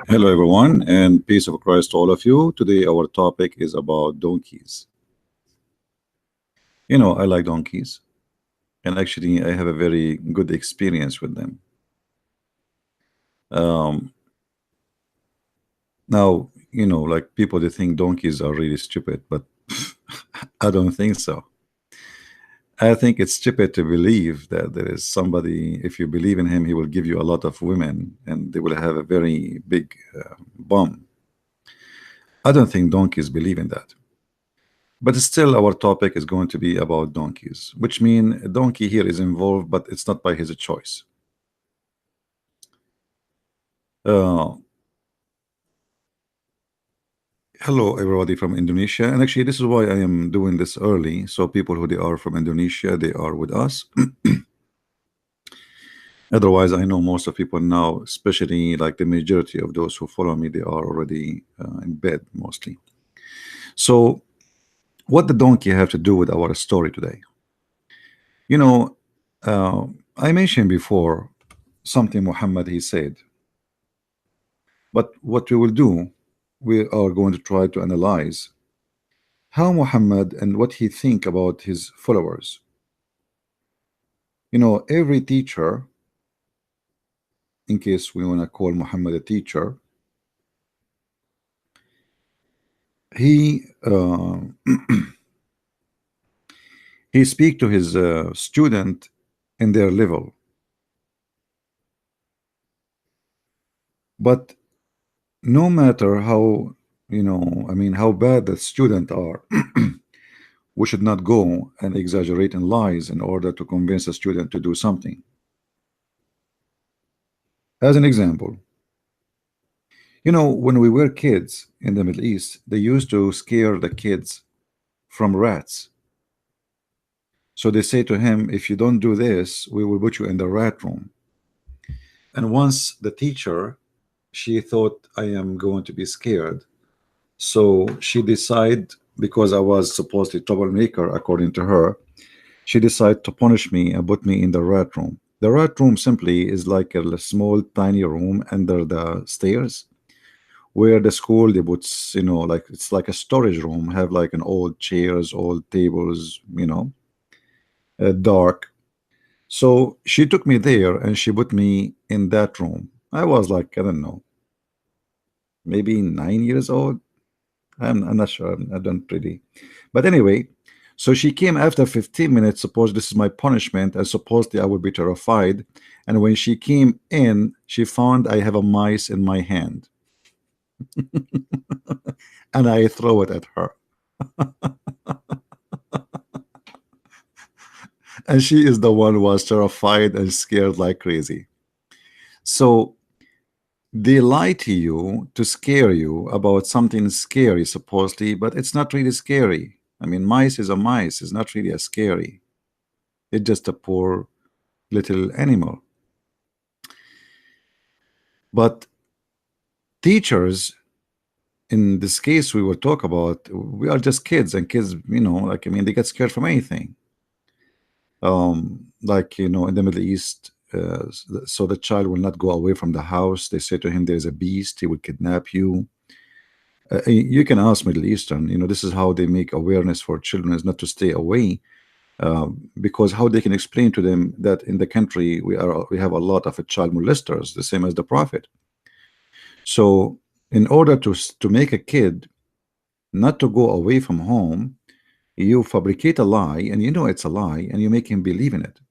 Hello, everyone, and peace of Christ to all of you. Today, our topic is about donkeys. I like donkeys, and actually, I have a very good experience with them. Um, Now, like people, they think donkeys are really stupid, but I don't think so. I think it's stupid to believe that there is somebody, if you believe in him, he will give you a lot of women and they will have a very big bum. I don't think donkeys believe in that. But still, our topic is going to be about donkeys, which mean a donkey here is involved, but it's not by his choice. Uh, Hello, everybody from Indonesia. And actually, this is why I am doing this early. So people who they are from Indonesia, they are with us. Otherwise, I know most of people now, especially like the majority of those who follow me, they are already in bed mostly. So what the donkey have to do with our story today? You know, I mentioned before something Muhammad he said, but what we will do, we are going to try to analyze how Muhammad and what he think about his followers. Every teacher, in case we want to call Muhammad a teacher, he he speak to his student in their level. But no matter how, I mean, how bad the student are, we should not go and exaggerate in lies in order to convince a student to do something. As an example, when we were kids in the Middle East, they used to scare the kids from rats. So they say to him, if you don't do this, we will put you in the rat room. And once the teacher, she thought I am going to be scared. So she decided, because I was supposedly troublemaker, according to her, she decided to punish me and put me in the rat room. The rat room simply is like a small, tiny room under the stairs, where the school they put, like it's like a storage room, have like an old chairs, old tables, dark. So she took me there and she put me in that room. I was like, I don't know, maybe 9 years old. I'm not sure. I don't really. But anyway, so she came after 15 minutes. Suppose this is my punishment, and supposedly I would be terrified. And when she came in, she found I have a mice in my hand, and I throw it at her. And she is the one who was terrified and scared like crazy. So they lie to you to scare you about something scary, supposedly, but it's not really scary. I mean, mice is a mice. It's not really a scary. It's just a poor little animal. But teachers, in this case we will talk about, we are just kids, and kids, like, I mean, they get scared from anything. Like, in the Middle East, so the child will not go away from the house. They say to him, there's a beast, he will kidnap you. You can ask Middle Eastern, this is how they make awareness for children, is not to stay away. Because how they can explain to them that in the country we have a lot of child molesters, the same as the Prophet. So in order to make a kid not to go away from home, you fabricate a lie, and it's a lie, and you make him believe in it.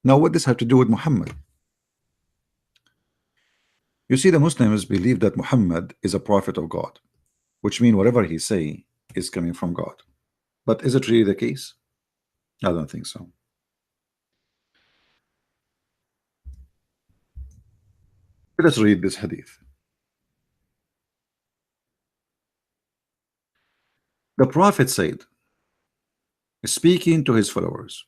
Now, what does have to do with Muhammad? You see, the Muslims believe that Muhammad is a prophet of God, which means whatever he say is coming from God. But is it really the case? I don't think so. Let us read this hadith. The Prophet said, speaking to his followers,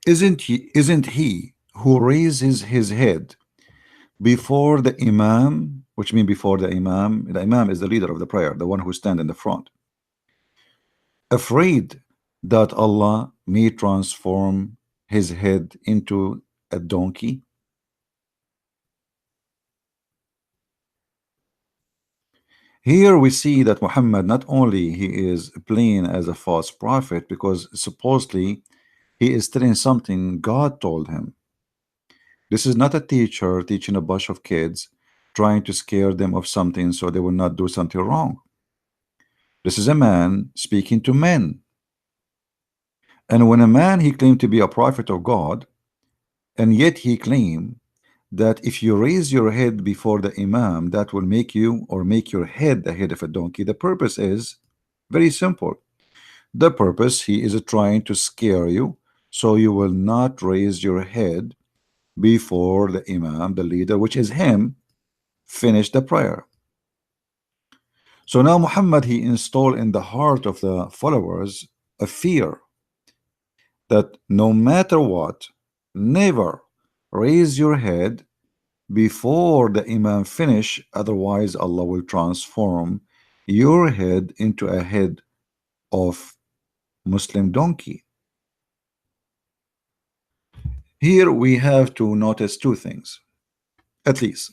isn't he who raises his head before the Imam, which means before the Imam is the leader of the prayer, the one who stands in the front, afraid that Allah may transform his head into a donkey? Here we see that Muhammad, not only he is playing as a false prophet, because supposedly he is telling something God told him. This is not a teacher teaching a bunch of kids, trying to scare them of something so they will not do something wrong. This is a man speaking to men. And when a man, he claimed to be a prophet of God, and yet he claimed that if you raise your head before the Imam, that will make you, or make your head the head of a donkey. The purpose is very simple. The purpose, he is trying to scare you so you will not raise your head before the Imam, the leader, which is him, finish the prayer. So now Muhammad, he installed in the heart of the followers a fear that no matter what, never raise your head before the Imam finish, otherwise Allah will transform your head into a head of Muslim donkey. Here we have to notice two things, at least.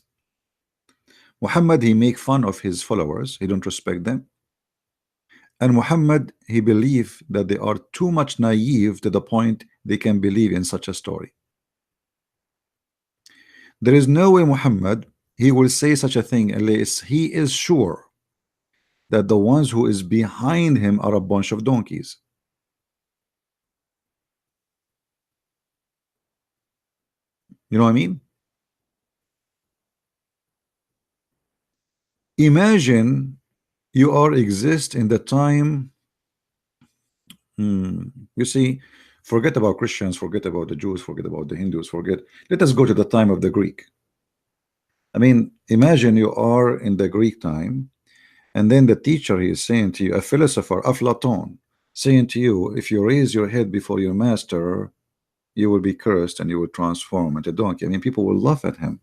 Muhammad, he make fun of his followers, he don't respect them. And Muhammad, he believe that they are too much naive to the point they can believe in such a story. There is no way Muhammad, he will say such a thing unless he is sure that the ones who is behind him are a bunch of donkeys. You know what I mean? Imagine you are exist in the time, you see, forget about Christians, forget about the Jews, forget about the Hindus, forget, let us go to the time of the Greek. I mean, imagine you are in the Greek time, and then the teacher, he is saying to you, a philosopher, Aflaton, saying to you, if you raise your head before your master, you will be cursed and you will transform into a donkey. I mean, people will laugh at him.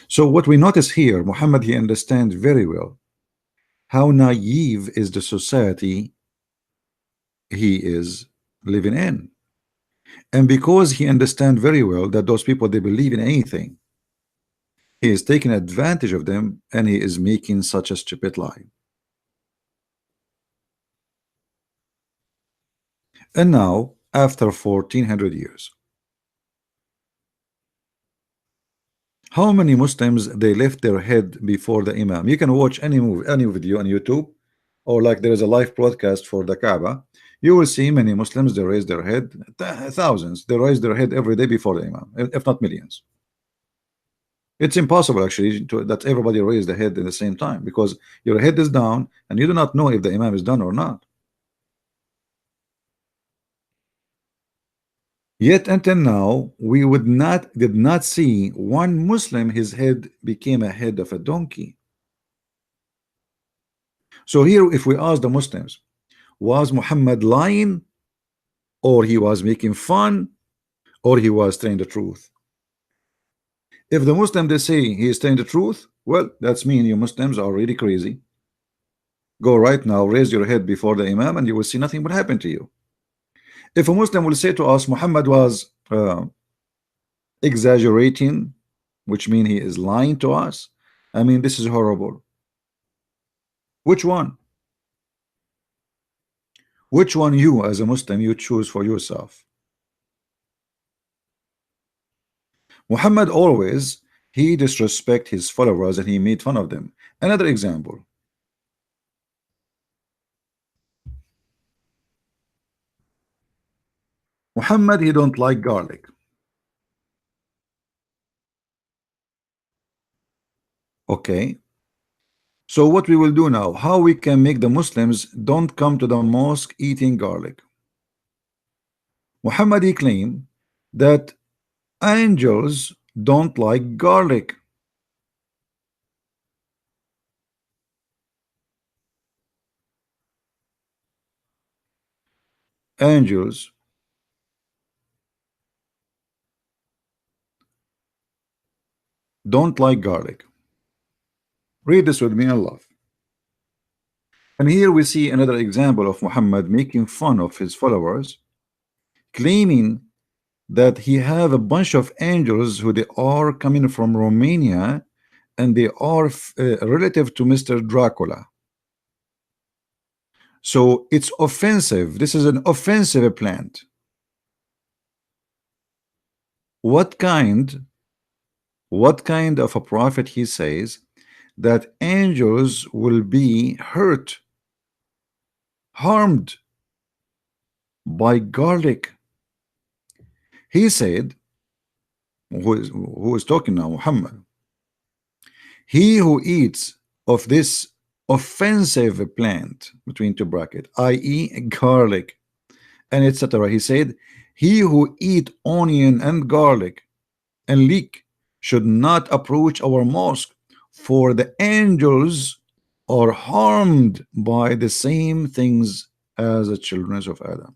So what we notice here, Muhammad, he understands very well how naive is the society he is living in. And because he understands very well that those people, they believe in anything, he is taking advantage of them, and he is making such a stupid lie. And now, after 1400 years, how many Muslims they lift their head before the Imam? You can watch any movie, any video on YouTube, or like there is a live broadcast for the Kaaba. You will see many Muslims, they raise their head, thousands, they raise their head every day before the Imam, if not millions. It's impossible actually that everybody raise the head at the same time, because your head is down and you do not know if the Imam is done or not. Yet until now, we did not see one Muslim his head became a head of a donkey. So here, if we ask the Muslims, was Muhammad lying, or he was making fun, or he was telling the truth? If the Muslim they say he is telling the truth, well, that's mean you Muslims are really crazy. Go right now, raise your head before the Imam, and you will see nothing will happen to you. If a Muslim will say to us Muhammad was exaggerating, which means he is lying to us, I mean, this is horrible. Which one? Which one you as a Muslim you choose for yourself? Muhammad always, he disrespect his followers and he made fun of them. Another example, Muhammad, he don't like garlic. Okay, so what we will do now, how we can make the Muslims don't come to the mosque eating garlic? Muhammad, he claimed that angels don't like garlic. Angels don't like garlic. Read this with me in love. And here we see another example of Muhammad making fun of his followers, claiming that he have a bunch of angels who they are coming from Romania, and they are relative to Mr. Dracula. So it's offensive. This is an offensive plant. What kind of a prophet he says that angels will be harmed by garlic? He said, who is talking now? Muhammad. He who eats of this offensive plant, between two brackets, i.e. garlic and etc. He said, he who eat onion and garlic and leek should not approach our mosque, for the angels are harmed by the same things as the children of Adam.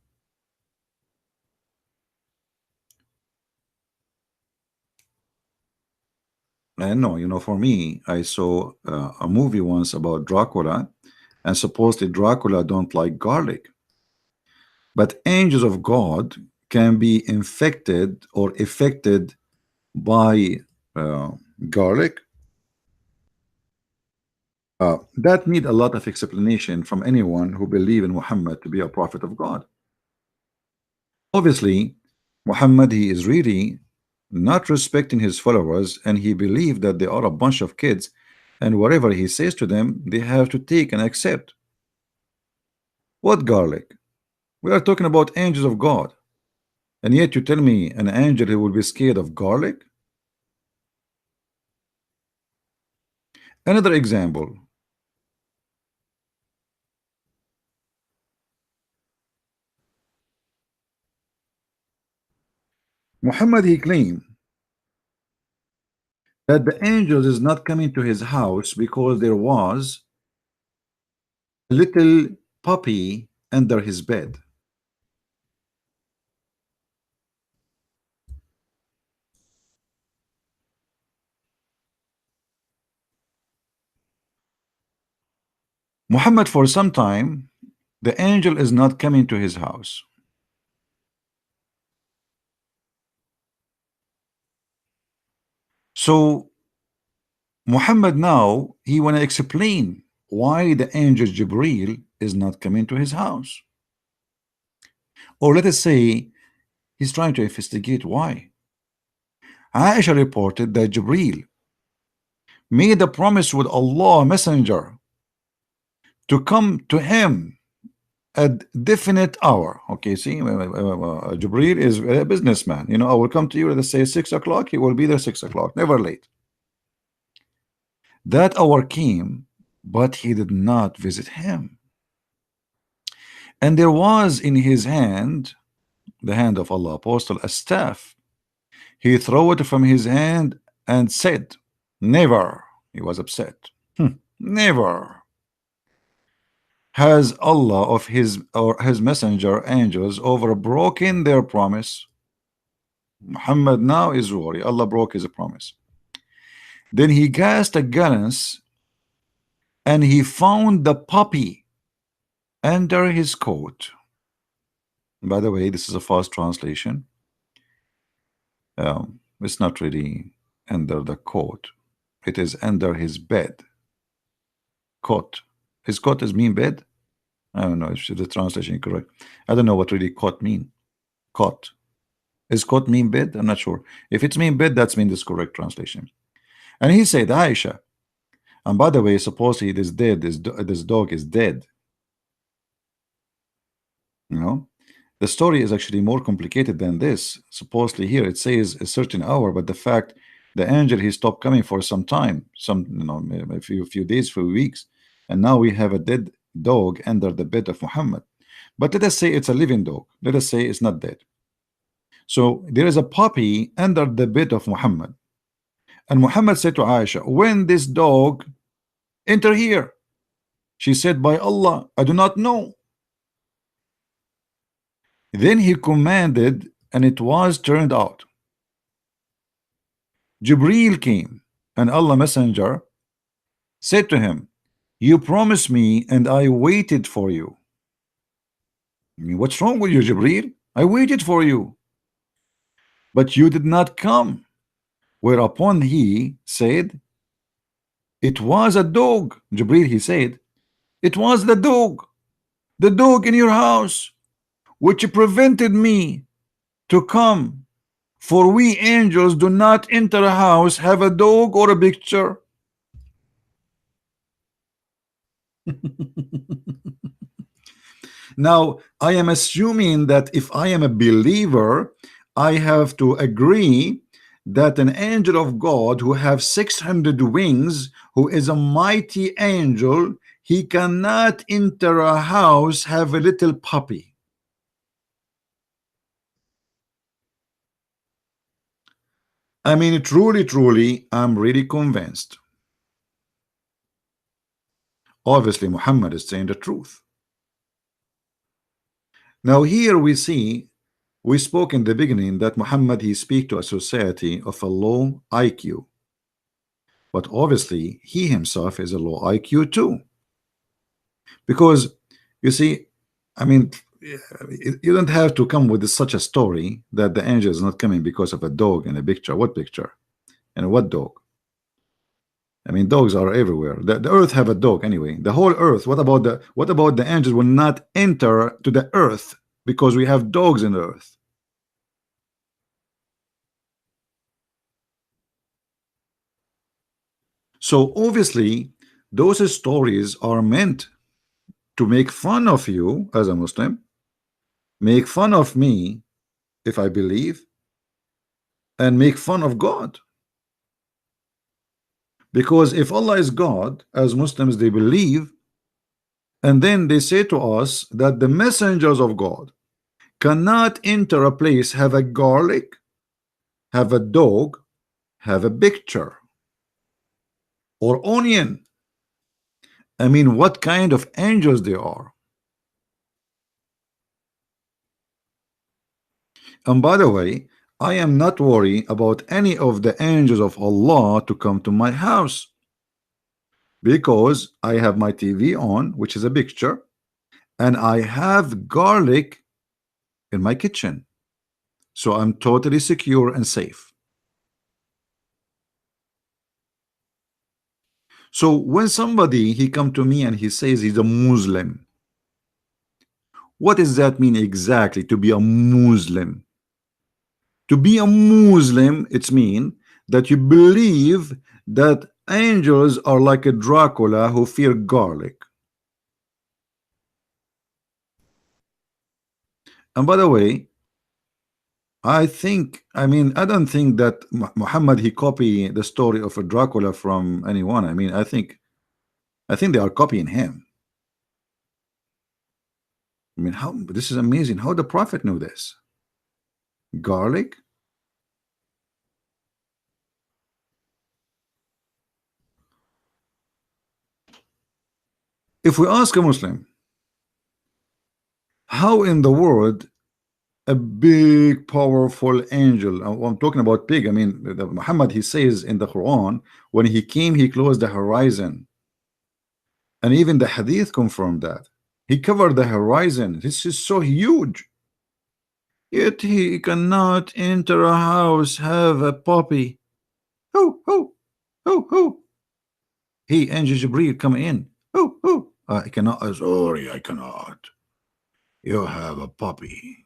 And no, you know, for me, I saw a movie once about Dracula, and supposedly Dracula don't like garlic. But angels of God can be infected or affected by garlic. That need a lot of explanation from anyone who believe in Muhammad to be a prophet of God. Obviously, Muhammad, he is really not respecting his followers, and he believed that they are a bunch of kids, and whatever he says to them, they have to take and accept. What garlic? We are talking about angels of God, and yet you tell me an angel who will be scared of garlic? Another example. Muhammad, he claimed that the angels is not coming to his house because there was a little puppy under his bed. Muhammad, for some time, the angel is not coming to his house. So Muhammad now, he want to explain why the angel Jibril is not coming to his house. Or let us say he's trying to investigate why. Aisha reported that Jibril made a promise with Allah messenger to come to him at definite hour. Okay, see, Jibril is a businessman. You know, I will come to you, let's say 6 o'clock, he will be there 6 o'clock, never late. That hour came, but he did not visit him. And there was in his hand, the hand of Allah apostle, a staff. He threw it from his hand and said, never. He was upset. Never has Allah of his or his messenger angels over broken their promise. Muhammad now is worried. Allah broke his promise. Then he cast a glance and he found the puppy under his coat. By the way, this is a fast translation. It's not really under the coat. It is under his bed. Cot. His cot is mean bed? I don't know if the translation is correct. I don't know what really cot mean. Cot. Is cot mean bed? I'm not sure. If it's mean bed, that's mean this correct translation. And he said, Aisha, and by the way, supposedly it is dead. This dog is dead. You know, the story is actually more complicated than this. Supposedly here it says a certain hour, but the fact the angel he stopped coming for some time, a few days, few weeks, and now we have a dead dog under the bed of Muhammad. But let us say it's a living dog. Let us say it's not dead. So there is a puppy under the bed of Muhammad, and Muhammad said to Aisha, when this dog enter here, she said, by Allah, I do not know. Then he commanded, and it was turned out. Jibril came, and Allah messenger said to him, you promised me, and I waited for you. I mean, what's wrong with you, Jibril? I waited for you. but you did not come. Whereupon he said, it was a dog. Jibril, he said, it was the dog in your house, which prevented me to come. For we angels do not enter a house, have a dog or a picture. Now, I am assuming that if I am a believer, I have to agree that an angel of God who have 600 wings, who is a mighty angel, he cannot enter a house, have a little puppy. I mean, truly, I'm really convinced. Obviously, Muhammad is saying the truth. Now, here we see, we spoke in the beginning that Muhammad, he speak to a society of a low IQ. But obviously, he himself is a low IQ too. Because, you see, I mean, you don't have to come with such a story that the angel is not coming because of a dog in a picture. What picture? And what dog? I mean, dogs are everywhere. The earth have a dog anyway. The whole earth. What about the angels will not enter to the earth because we have dogs in the earth? So obviously, those stories are meant to make fun of you as a Muslim, make fun of me if I believe, and make fun of God. Because if Allah is God, as Muslims they believe, and then they say to us that the messengers of God cannot enter a place, have a garlic, have a dog, have a picture, or onion. I mean, what kind of angels they are? And by the way, I am not worried about any of the angels of Allah to come to my house, because I have my TV on, which is a picture, and I have garlic in my kitchen, so I'm totally secure and safe. So when somebody he come to me and he says he's a Muslim, what does that mean exactly, to be a Muslim? To be a Muslim, it's mean that you believe that angels are like a Dracula who fear garlic. And by the way, I don't think that Muhammad he copy the story of a Dracula from anyone. I mean, I think they are copying him. I mean, how this is amazing. How the Prophet knew this? Garlic? If we ask a Muslim, how in the world a big powerful angel, I'm talking about big, I mean Muhammad he says in the Quran, when he came he closed the horizon, and even the hadith confirmed that he covered the horizon. This is so huge, yet he cannot enter a house, have a puppy. Who he angel Jibreel come in. I cannot, sorry, I cannot. You have a puppy.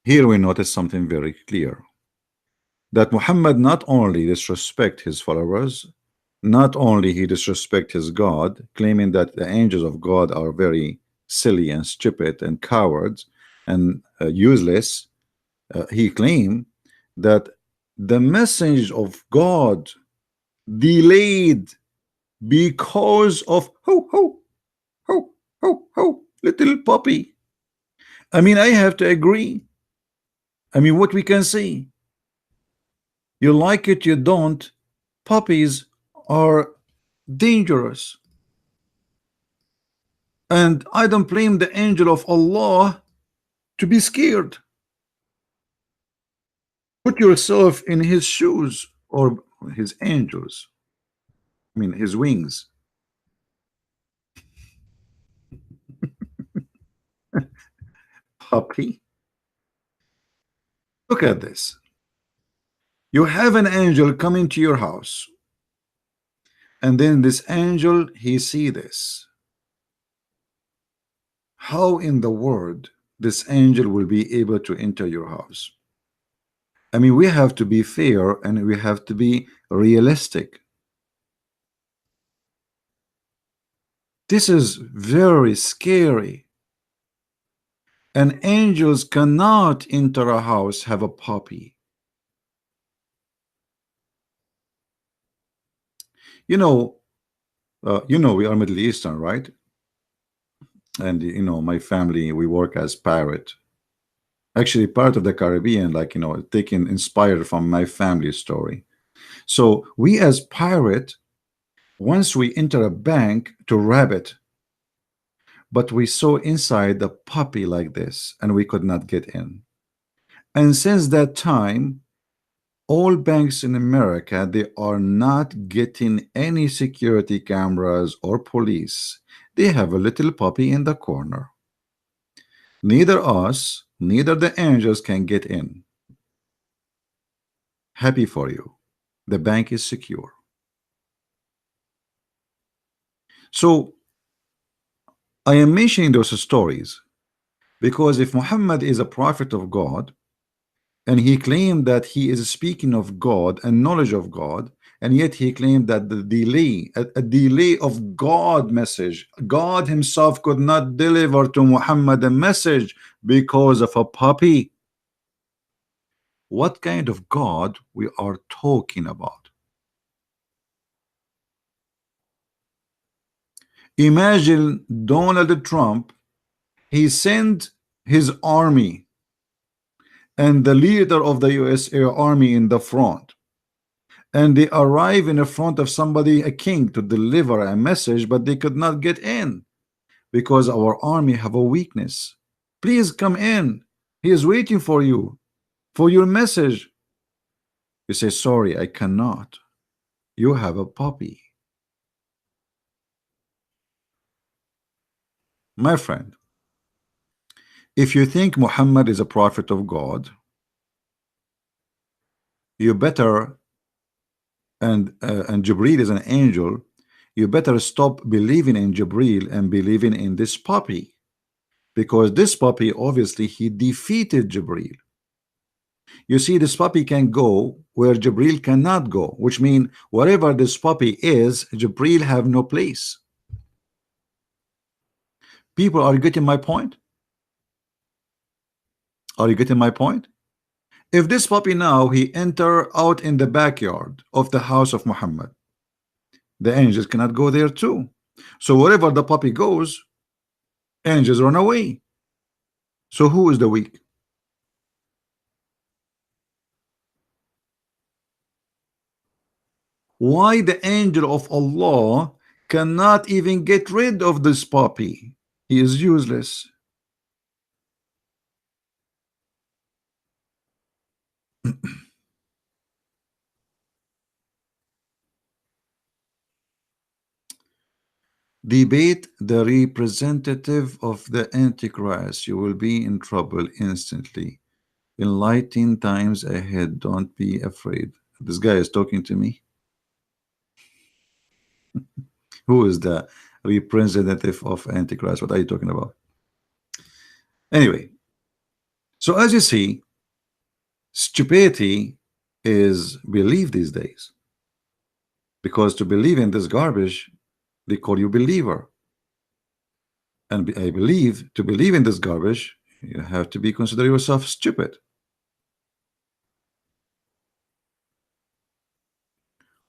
Here we notice something very clear, that Muhammad not only disrespect his followers, not only he disrespect his God, claiming that the angels of God are very silly and stupid and cowards and useless. He claimed that the message of God delayed because of little puppy. I mean, I have to agree. I mean, what we can see, you like it, you don't, puppies are dangerous. And I don't blame the angel of Allah to be scared. Put yourself in his shoes, or his angels, I mean his wings. puppy? Look at this. You have an angel coming to your house, and then this angel, he see this. How in the world this angel will be able to enter your house? I mean, we have to be fair and we have to be realistic. This is very scary. And angels cannot enter a house, have a puppy. You know, we are Middle Eastern, right? And my family, we work as pirate. Actually, part of the Caribbean, like taken inspired from my family story. So we as pirate, once we enter a bank to rob it, but we saw inside the puppy like this, and we could not get in. And since that time, all banks in America, they are not getting any security cameras or police. They have a little puppy in the corner. Neither us, neither the angels can get in. Happy for you. The bank is secure. So I am mentioning those stories because if Muhammad is a prophet of God, and he claimed that he is speaking of God and knowledge of God, and yet he claimed that the delay, a delay of God message, God himself could not deliver to Muhammad a message because of a puppy. What kind of God we are talking about? Imagine Donald Trump, he sent his army and the leader of the USA Army in the front, and they arrive in front of somebody, a king, to deliver a message, but they could not get in because our army have a weakness. Please come in. He is waiting for you, for your message. You say, sorry, I cannot. You have a puppy. My friend, if you think Muhammad is a prophet of God, you better, and Jibril is an angel, you better stop believing in Jibril and believing in this puppy, because this puppy, obviously, he defeated Jibril. You see, this puppy can go where Jibril cannot go, which means wherever this puppy is, Jibril have no place. People, are you getting my point? Are you getting my point? If this puppy now, he enter out in the backyard of the house of Muhammad, the angels cannot go there too. So wherever the puppy goes, angels run away. So who is the weak? Why the angel of Allah cannot even get rid of this puppy? He is useless. Debate the representative of the Antichrist. You will be in trouble instantly. Enlightening times ahead. Don't be afraid. This guy is talking to me. Who is the representative of Antichrist? What are you talking about? Anyway, so as you see, stupidity is belief these days, because to believe in this garbage, they call you believer. And I believe to believe in this garbage, you have to be consider yourself stupid.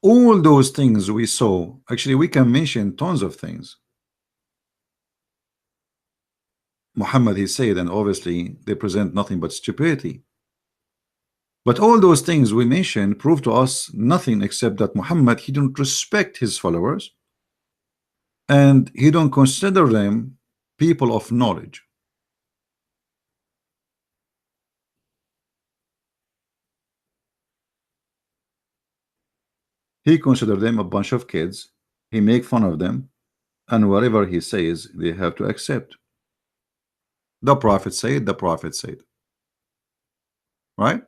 All those things we saw, actually we can mention tons of things. Muhammad, he said, and obviously they present nothing but stupidity. But all those things we mentioned prove to us nothing except that Muhammad, he don't respect his followers, and he don't consider them people of knowledge. He considered them a bunch of kids. He make fun of them, and whatever he says, they have to accept. The Prophet said, the Prophet said. Right?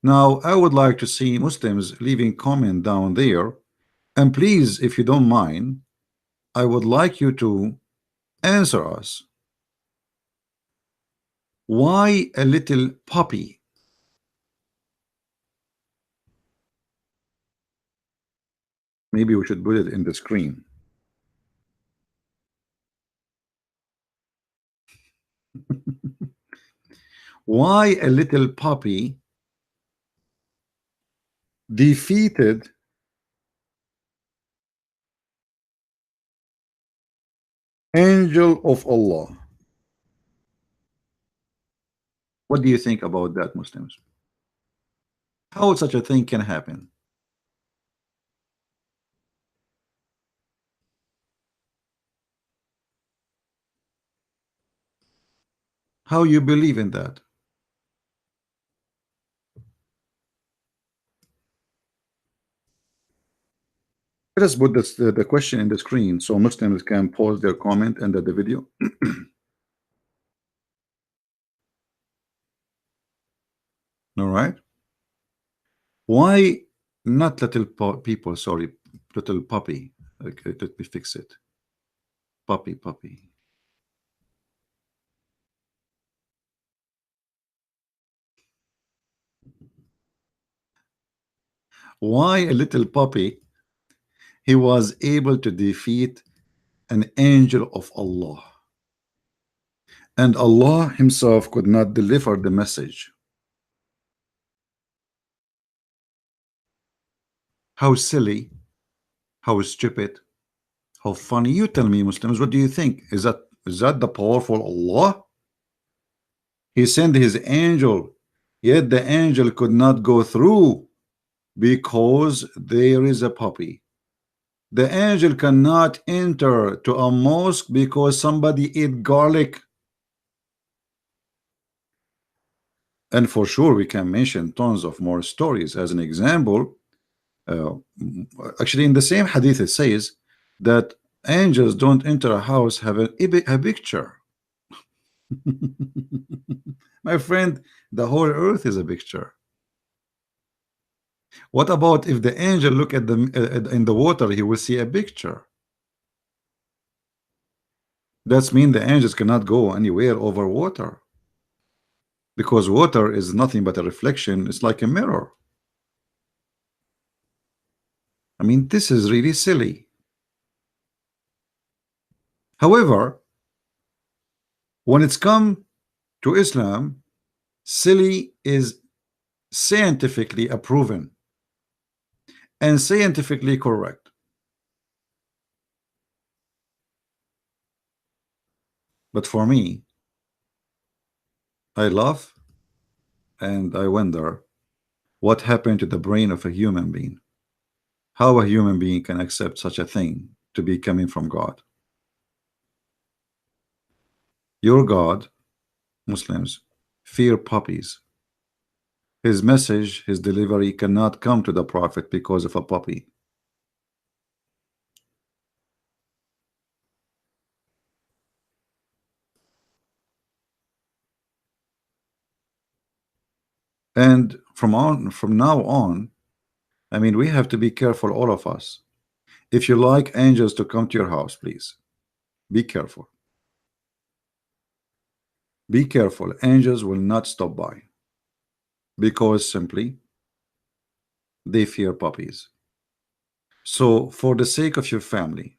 Now, I would like to see Muslims leaving comment down there. And please, if you don't mind, I would like you to answer us. Why a little puppy? Maybe we should put it in the screen. Why a little puppy defeated angel of Allah? What do you think about that, Muslims? How such a thing can happen? How you believe in that? Let us put this, the question in the screen so Muslims can pause their comment under the video. All right. Why not little people? Sorry, little puppy. Okay, let me fix it. Puppy. Why a little puppy? He was able to defeat an angel of Allah, and Allah himself could not deliver the message. How silly, how stupid, how funny. You tell me, Muslims, what do you think? Is that the powerful Allah? He sent his angel, yet the angel could not go through because there is a puppy. The angel cannot enter to a mosque because somebody ate garlic. And for sure we can mention tons of more stories. As an example, actually in the same hadith it says that angels don't enter a house have a picture. My friend, the whole earth is a picture. What about if the angel look at the in the water, he will see a picture. That's mean the angels cannot go anywhere over water, because water is nothing but a reflection. It's like a mirror. I mean, this is really silly. However, when it's come to Islam, silly is scientifically proven and scientifically correct. But for me, I laugh and I wonder what happened to the brain of a human being. How a human being can accept such a thing to be coming from God. Your God, Muslims, fear puppies. His message, his delivery cannot come to the Prophet because of a puppy. And from now on, I mean, we have to be careful, all of us. If you like angels to come to your house, please be careful. Be careful. Angels will not stop by because simply they fear puppies. So for the sake of your family,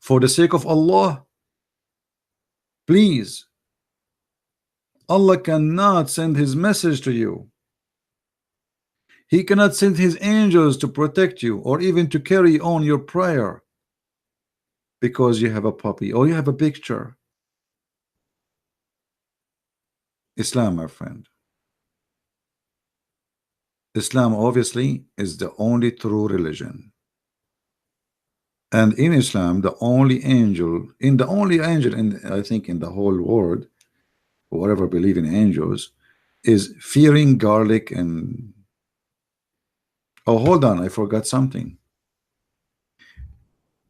for the sake of Allah, please, Allah cannot send his message to you. He cannot send his angels to protect you or even to carry on your prayer because you have a puppy or you have a picture. Islam, my friend, Islam obviously is the only true religion. And in Islam, the only angel in I think in the whole world, whatever believe in angels, is fearing garlic. And oh, hold on, I forgot something.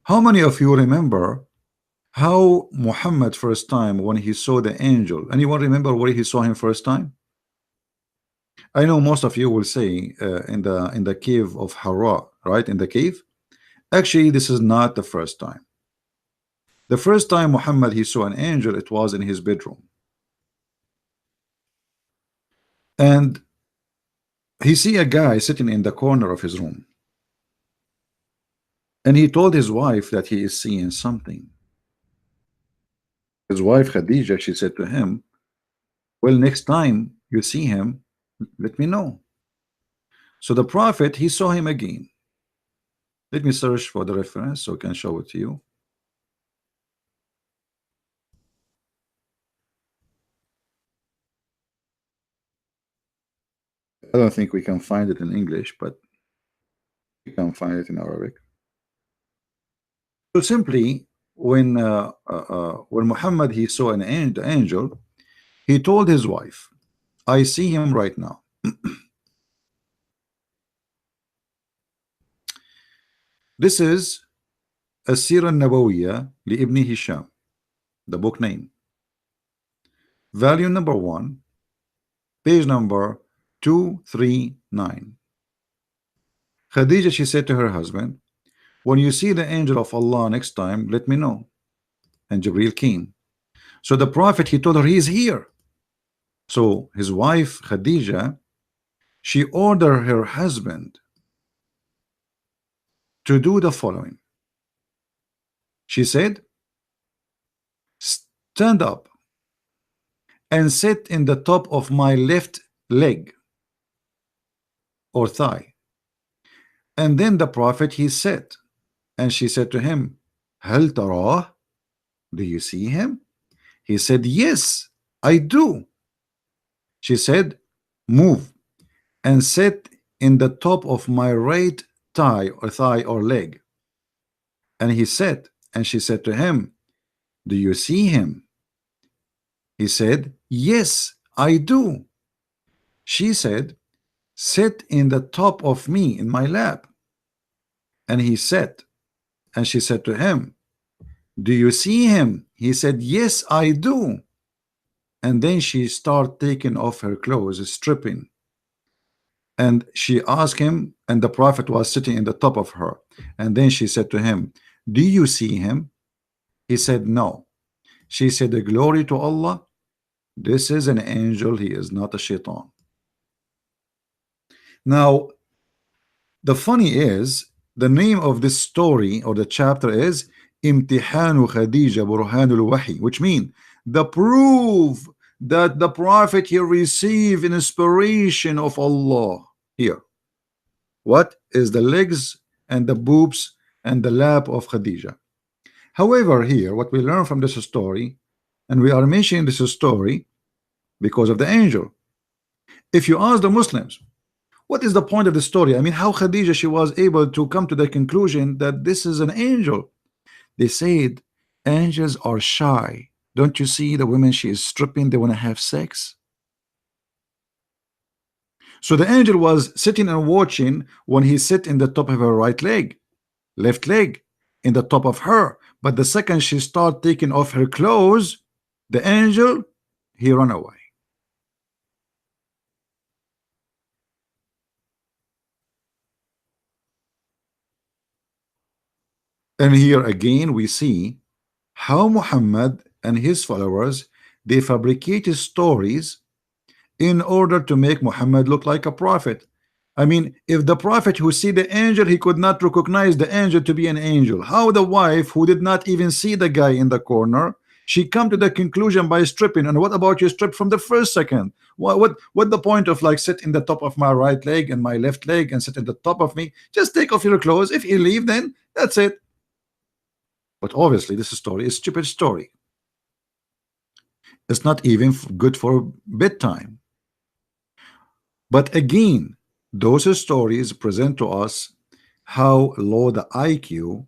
How many of you remember how Muhammad first time when he saw the angel? Anyone remember where he saw him first time? I know most of you will say in the cave of Hara, right? In the cave. Actually, this is not the first time. The first time Muhammad he saw an angel, it was in his bedroom. And he see a guy sitting in the corner of his room. And he told his wife that he is seeing something. His wife Khadija, she said to him, well, next time you see him, let me know. So the prophet, he saw him again. Let me search for the reference so I can show it to you. I don't think we can find it in English, but we can find it in Arabic. So simply, when Muhammad he saw an angel, he told his wife, I see him right now. This is As-Sira Nabawiyya li Ibn Hisham, the book name. Volume number 1, page number 239. Khadija, she said to her husband, when you see the angel of Allah next time, let me know. And Jibril came. So the prophet, he told her he is here. So his wife Khadija, she ordered her husband to do the following. She said, stand up and sit in the top of my left leg or thigh. And then the prophet he said, and she said to him, Hal tarah? Do you see him? He said, yes, I do. She said, move and sit in the top of my right thigh or leg. And he said, and she said to him, do you see him? He said, yes, I do. She said, sit in the top of me in my lap. And he said, and she said to him, do you see him? He said, yes, I do. And then she started taking off her clothes, stripping. And she asked him, and the prophet was sitting in the top of her. And then she said to him, do you see him? He said, no. She said, glory to Allah. This is an angel. He is not a shaitan. Now, the funny is, the name of this story or the chapter is Imtihanu Khadija Burhanul Wahi, which means the proof that the prophet here received an inspiration of Allah. Here, what is the legs and the boobs and the lap of Khadija? However, here what we learn from this story, and we are mentioning this story because of the angel. If you ask the Muslims, what is the point of the story? I mean, how Khadija she was able to come to the conclusion that this is an angel? They said angels are shy. Don't you see the women she is stripping? They want to have sex. So the angel was sitting and watching when he sit in the top of her right leg, left leg, in the top of her. But the second she start taking off her clothes, the angel he run away. And here again we see how Muhammad and his followers they fabricated stories in order to make Muhammad look like a prophet. I mean, if the prophet who see the angel, he could not recognize the angel to be an angel, how the wife who did not even see the guy in the corner, she come to the conclusion by stripping? And what about you strip from the first second? What the point of like sit in the top of my right leg and my left leg and sit at the top of me? Just take off your clothes. If you leave, then that's it. But obviously this story is a stupid story. It's not even good for bedtime. But again, those stories present to us how low the IQ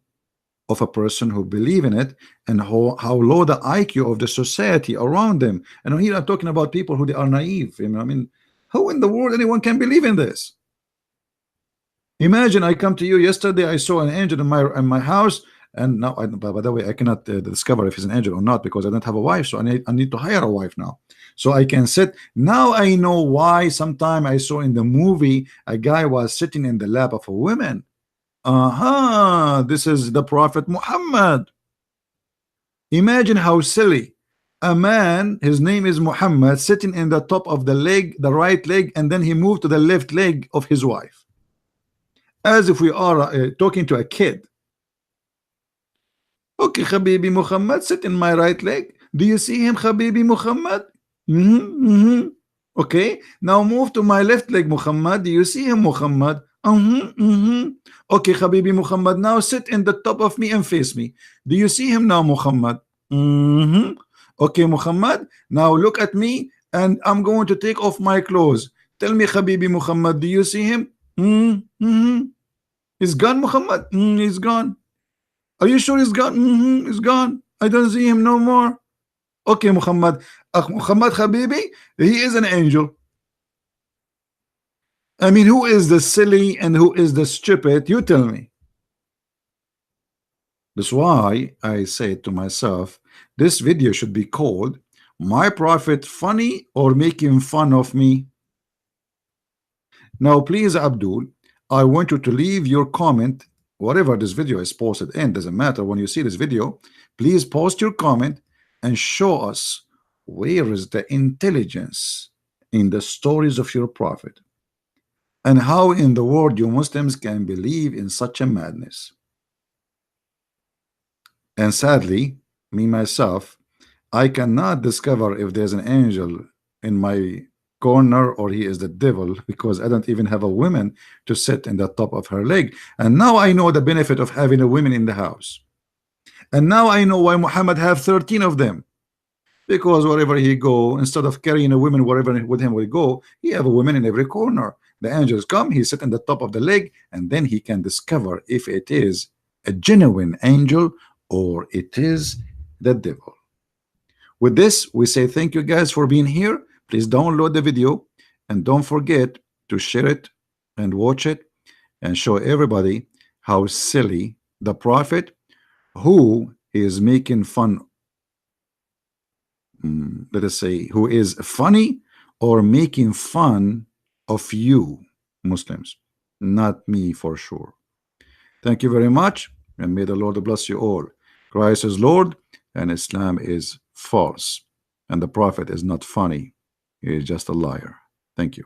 of a person who believe in it, and how low the IQ of the society around them. And here I'm talking about people who they are naive. You know, I mean, how in the world anyone can believe in this? Imagine I come to you yesterday, I saw an angel in my house, And now, by the way, I cannot discover if he's an angel or not, because I don't have a wife, so I need to hire a wife now, so I can sit. Now I know why sometime I saw in the movie a guy was sitting in the lap of a woman. This is the Prophet Muhammad. Imagine how silly. A man, his name is Muhammad, sitting in the top of the leg, the right leg, and then he moved to the left leg of his wife, as if we are talking to a kid. Okay, Habibi Muhammad, sit in my right leg. Do you see him, Habibi Muhammad? Okay, now move to my left leg, Muhammad. Do you see him, Muhammad? Okay, Habibi Muhammad, now sit in the top of me and face me. Do you see him now, Muhammad? Okay, Muhammad, now look at me, and I'm going to take off my clothes. Tell me, Habibi Muhammad, do you see him? He's gone, Muhammad. He's gone. Are you sure he's gone? He's gone. I don't see him no more. Okay, Muhammad. Muhammad Habibi, he is an angel. I mean, who is the silly and who is the stupid? You tell me. That's why I say to myself, this video should be called "My Prophet Funny or Making Fun of Me?" Now, please, Abdul, I want you to leave your comment. Whatever this video is posted in, doesn't matter. When you see this video, please post your comment and show us where is the intelligence in the stories of your prophet, and how in the world you Muslims can believe in such a madness. And sadly, me myself, I cannot discover if there's an angel in my corner or he is the devil, because I don't even have a woman to sit in the top of her leg. And now I know the benefit of having a woman in the house. And now I know why Muhammad have 13 of them, because wherever he go, instead of carrying a woman wherever with him will go, he have a woman in every corner. The angels come, he sit in the top of the leg, and then he can discover if it is a genuine angel or it is the devil. With this, we say thank you guys for being here. Please download the video and don't forget to share it and watch it and show everybody how silly the prophet, who is making fun, let us say, who is funny or making fun of you Muslims, not me for sure. Thank you very much, and may the Lord bless you all. Christ is Lord and Islam is false, and the prophet is not funny. He is just a liar. Thank you.